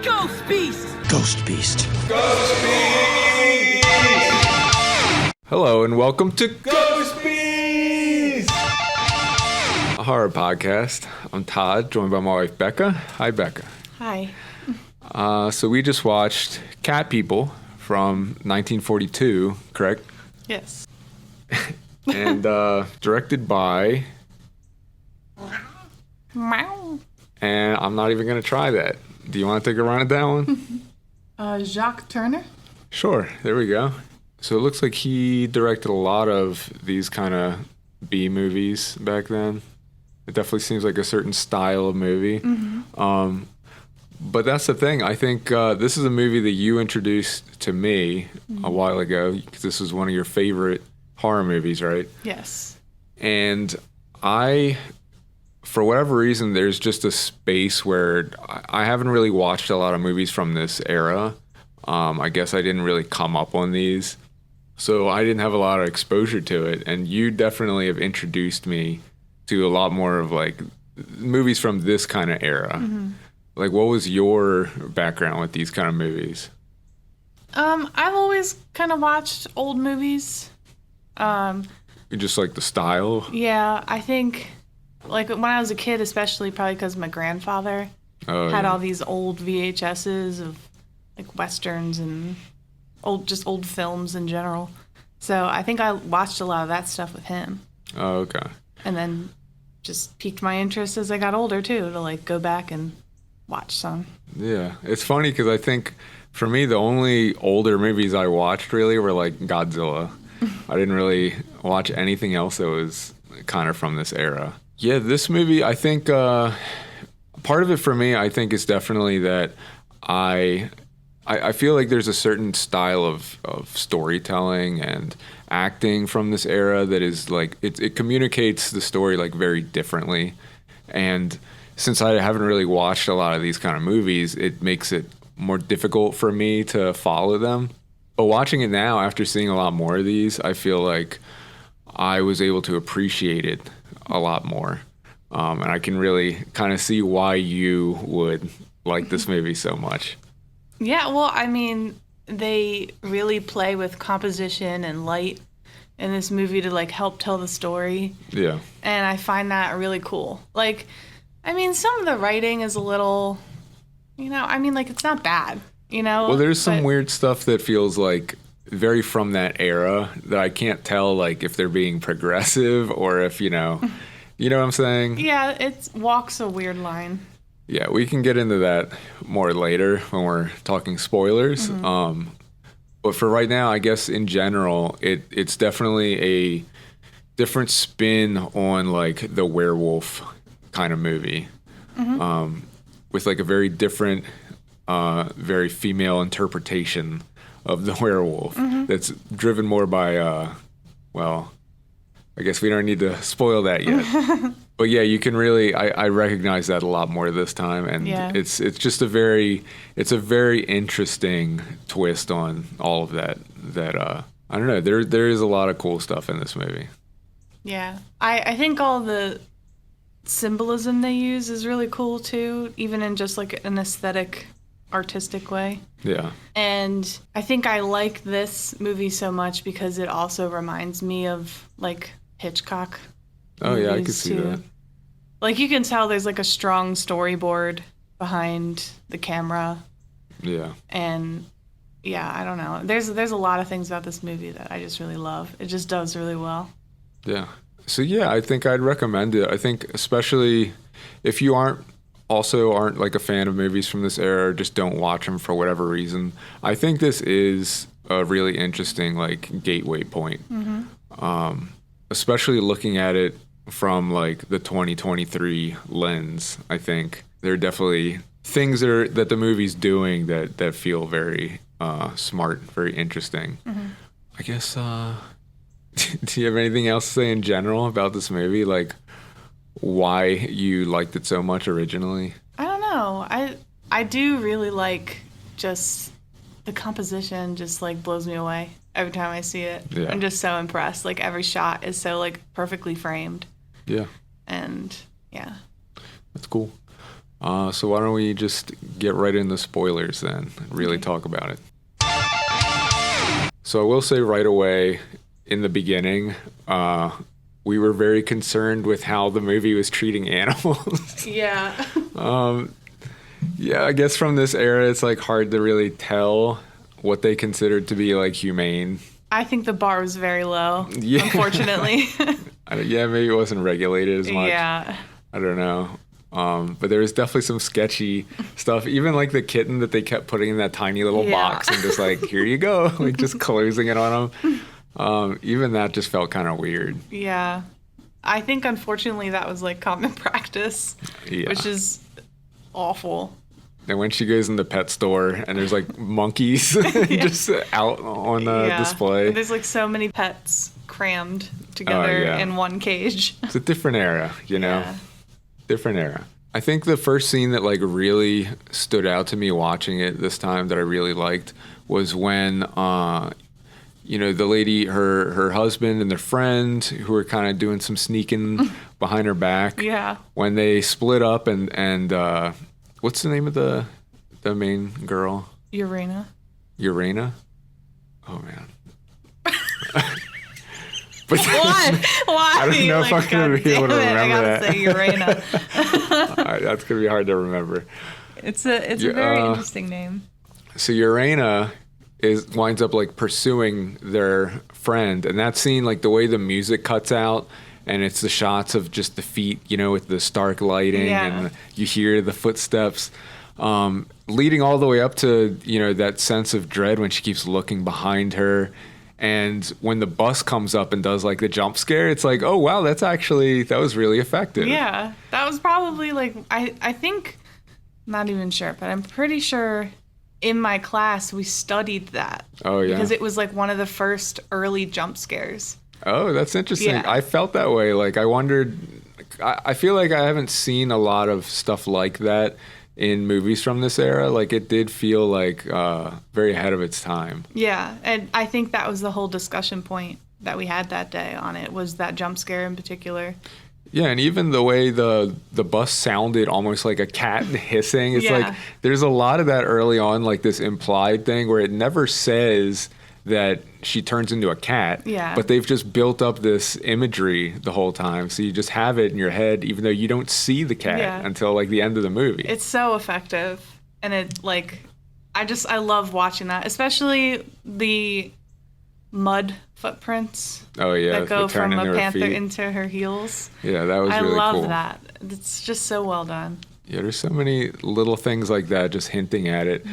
Ghost Beast! Ghost Beast. Ghost Beast! Hello and welcome to Ghost Beast! a horror podcast. I'm Todd, joined by my wife Becca. Hi, Becca. Hi. So we just watched Cat People from 1942, correct? Yes. And directed by... Meow. And I'm not even going to try that. Do you want to take a run at that one? Jacques Turner. Sure, there we go. So it looks like he directed a lot of these kind of B movies back then. It definitely seems like a certain style of movie. Mm-hmm. But that's the thing. I think this is a movie that you introduced to me a while ago, because this was one of your favorite horror movies, right? Yes. And for whatever reason, there's just a space where I haven't really watched a lot of movies from this era. I guess I didn't really come up on these, so I didn't have a lot of exposure to it. And you definitely have introduced me to a lot more of like movies from this kind of era. Mm-hmm. Like, what was your background with these kind of movies? I've always kind of watched old movies. You just like the style? Yeah, I think, like, when I was a kid, especially probably because my grandfather had all these old VHSs of, like, Westerns and old films in general. So I think I watched a lot of that stuff with him. Oh, okay. And then just piqued my interest as I got older, too, to, like, go back and watch some. Yeah, it's funny because I think for me the only older movies I watched really were like Godzilla. I didn't really watch anything else that was kind of from this era. Yeah, this movie, I think part of it for me, I think is definitely that I feel like there's a certain style of storytelling and acting from this era that is like it communicates the story like very differently. And since I haven't really watched a lot of these kind of movies, it makes it more difficult for me to follow them. But watching it now, after seeing a lot more of these, I feel like I was able to appreciate it a lot more. And I can really kind of see why you would like this movie so much. Yeah, well, I mean, they really play with composition and light in this movie to, like, help tell the story. Yeah. And I find that really cool. Like, I mean, some of the writing is a little, like, it's not bad, Well, there's some weird stuff that feels like very from that era that I can't tell, like, if they're being progressive or if, you know what I'm saying? Yeah, it walks a weird line. Yeah, we can get into that more later when we're talking spoilers. Mm-hmm. But for right now, I guess in general, it's definitely a different spin on, like, the werewolf kind of movie, with like a very different, very female interpretation of the werewolf that's driven more by, well, I guess we don't need to spoil that yet. But yeah, you can really, I recognize that a lot more this time, and it's just a very interesting twist on all of that. I don't know, there is a lot of cool stuff in this movie. Yeah, I think all the symbolism they use is really cool too, even in just like an aesthetic, artistic way. Yeah. And I think I like this movie so much because it also reminds me of like Hitchcock. Oh yeah, I could see that. Like, you can tell there's like a strong storyboard behind the camera. Yeah. And yeah, I don't know. There's a lot of things about this movie that I just really love. It just does really well. Yeah. So yeah, I think I'd recommend it. I think especially if you aren't like a fan of movies from this era, or just don't watch them for whatever reason, I think this is a really interesting like gateway point. Especially looking at it from like the 2023 lens. I think there are definitely things that the movie's doing that feel very smart, very interesting. I guess. Do you have anything else to say in general about this movie? Like, why you liked it so much originally? I don't know. I do really like just the composition just like blows me away every time I see it. Yeah. I'm just so impressed. Like, every shot is so like perfectly framed. Yeah. And yeah. That's cool. So why don't we just get right into spoilers then and really talk about it. So I will say right away in the beginning, we were very concerned with how the movie was treating animals. Yeah. Yeah, I guess from this era, it's like hard to really tell what they considered to be like humane. I think the bar was very low, Yeah. Unfortunately. Yeah, maybe it wasn't regulated as much. Yeah. I don't know. But there was definitely some sketchy stuff. Even like the kitten that they kept putting in that tiny little box and just like, here you go, like just closing it on them. Even that just felt kind of weird. Yeah. I think unfortunately that was like common practice, which is awful. And when she goes in the pet store and there's like monkeys just out on display. And there's like so many pets crammed together in one cage. It's a different era, you know? Different era. I think the first scene that like really stood out to me watching it this time that I really liked was when, the lady, her husband and their friend who were kind of doing some sneaking behind her back. Yeah. When they split up and what's the name of the main girl? Urena. Oh man. But Why? I don't know if I'm going to be able to remember that. I gotta say Urena. That's going to be hard to remember. It's a very interesting name. So Urena winds up like pursuing their friend, and that scene, like the way the music cuts out, and it's the shots of just the feet, with the stark lighting, and you hear the footsteps, leading all the way up to that sense of dread when she keeps looking behind her. And when the bus comes up and does like the jump scare, it's like, oh wow, that was really effective. Yeah, that was probably like, I think, not even sure, but I'm pretty sure in my class we studied that. Oh yeah. Because it was like one of the first early jump scares. Oh, that's interesting. Yeah. I felt that way. Like I wondered, I feel like I haven't seen a lot of stuff like that in movies from this era. Like it did feel like very ahead of its time. Yeah, and I think that was the whole discussion point that we had that day on it, was that jump scare in particular. Yeah, and even the way the bus sounded almost like a cat hissing. It's like there's a lot of that early on, like this implied thing where it never says that she turns into a cat. Yeah. But they've just built up this imagery the whole time. So you just have it in your head, even though you don't see the cat until like the end of the movie. It's so effective. And it like, I love watching that, especially the mud footprints. Oh yeah. That go from a panther into her heels. Yeah, that was really cool. I love that. It's just so well done. Yeah, there's so many little things like that just hinting at it.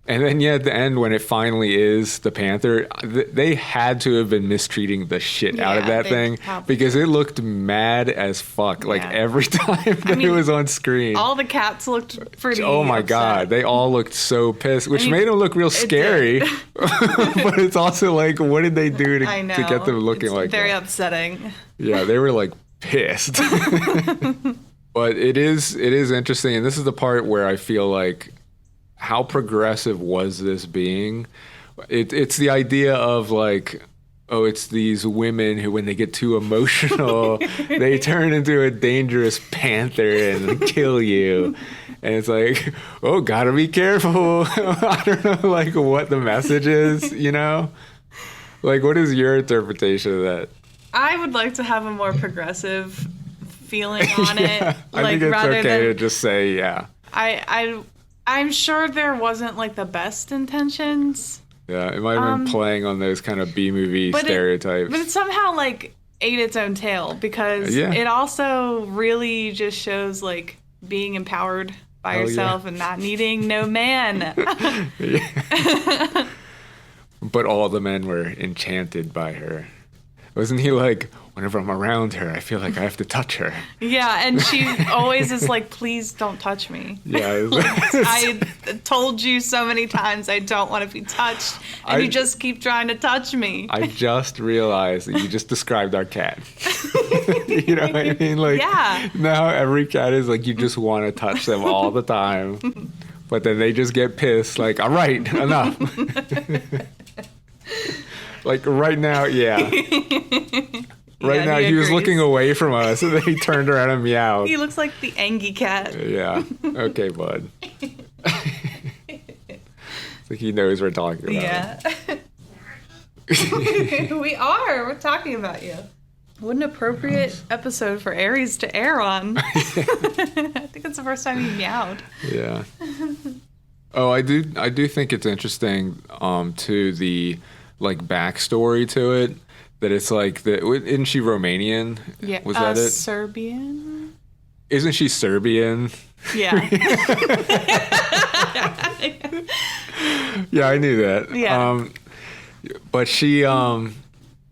And then, at the end, when it finally is the panther, they had to have been mistreating the shit out of that thing because it looked mad as fuck. Like every time it was on screen. All the cats looked pretty Oh my upset. God. They all looked so pissed, which made them look real scary. But it's also like, what did they do to get them looking like very that? upsetting. Yeah, they were like pissed. But it is interesting. And this is the part where I feel like, how progressive was this being? It's the idea of like, oh, it's these women who, when they get too emotional, they turn into a dangerous panther and kill you. And it's like, oh, gotta be careful. I don't know, like, what the message is, Like, what is your interpretation of that? I would like to have a more progressive feeling on it. Like, I think it's rather okay than, to just say, yeah. I'm sure there wasn't like the best intentions. Yeah, it might have been playing on those kind of B-movie stereotypes. But it somehow like ate its own tail because it also really just shows like being empowered by yourself and not needing no man. But all the men were enchanted by her. Wasn't he like, whenever I'm around her, I feel like I have to touch her? Yeah, and she always is like, please don't touch me. Yeah. I told you so many times I don't want to be touched, and you just keep trying to touch me. I just realized that you just described our cat. You know what I mean? Like, now every cat is like, you just want to touch them all the time. But then they just get pissed, like, all right, enough. Like right now, yeah. Right now, he was looking away from us, and then he turned around and meowed. He looks like the Angie cat. Yeah. Okay, bud. It's like he knows we're talking about Yeah. We're talking about you. What an appropriate episode for Aries to air on. I think it's the first time he meowed. Yeah. Oh, I do think it's interesting to the like backstory to it, that it's like isn't she Romanian? Yeah. Was that it? Serbian? Isn't she Serbian? Yeah. Yeah, I knew that. Yeah. But she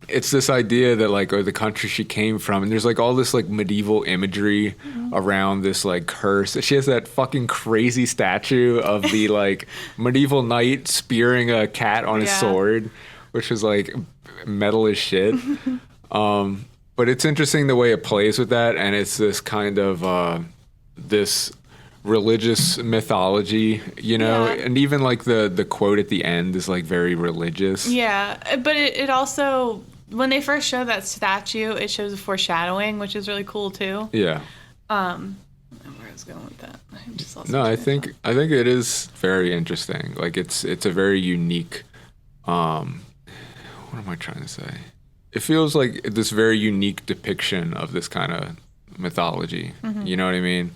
it's this idea that like, or the country she came from, and there's like all this like medieval imagery around this like curse. She has that fucking crazy statue of the like medieval knight spearing a cat on his sword, which is like metal as shit. But it's interesting the way it plays with that, and it's this kind of this religious mythology, you know, and even like the quote at the end is like very religious. Yeah, but it also, when they first show that statue, it shows a foreshadowing, which is really cool too. Yeah. Where I was going with that. I just lost No, I think it is very interesting. Like it's a very unique what am I trying to say? It feels like this very unique depiction of this kind of mythology. You know what I mean?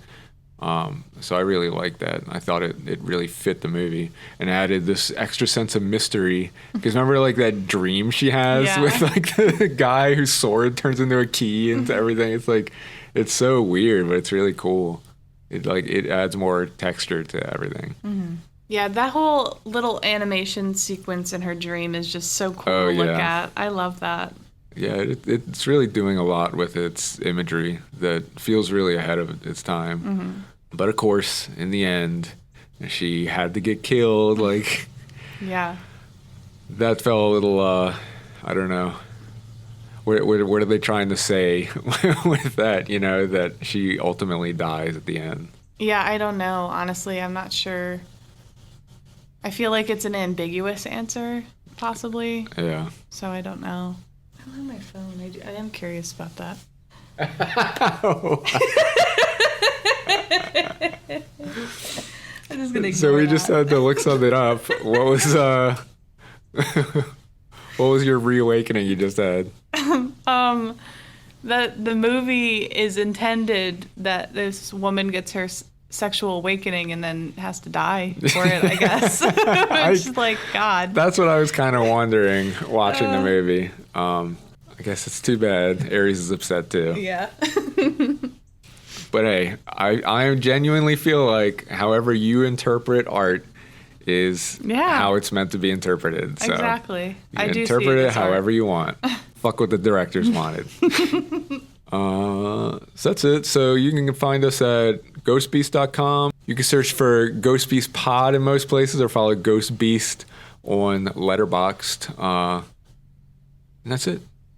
So I really liked that. I thought it really fit the movie and added this extra sense of mystery. Because remember like that dream she has with like the guy whose sword turns into a key and everything? It's like, it's so weird, but it's really cool. It adds more texture to everything. Yeah, that whole little animation sequence in her dream is just so cool to look at. I love that. Yeah, it's really doing a lot with its imagery that feels really ahead of its time. But of course, in the end, she had to get killed. Like, yeah, that felt a little. I don't know. What are they trying to say with that? You know, that she ultimately dies at the end. Yeah, I don't know. Honestly, I'm not sure. I feel like it's an ambiguous answer, possibly. Yeah. So I don't know. I don't have my phone. I am curious about that. I'm just gonna ignore So we just that. had to look something up. What was what was your reawakening you just had? The movie is intended that this woman gets her sexual awakening and then has to die for it, I guess. Which is like, God. That's what I was kind of wondering watching the movie. I guess it's too bad. Aries is upset too. Yeah. But hey, I genuinely feel like however you interpret art is how it's meant to be interpreted. So exactly. you I do interpret see it however you want. Fuck what the directors wanted. So that's it. So you can find us at ghostbeast.com. You can search for Ghost Beast Pod in most places, or follow Ghost Beast on Letterboxd. And that's it.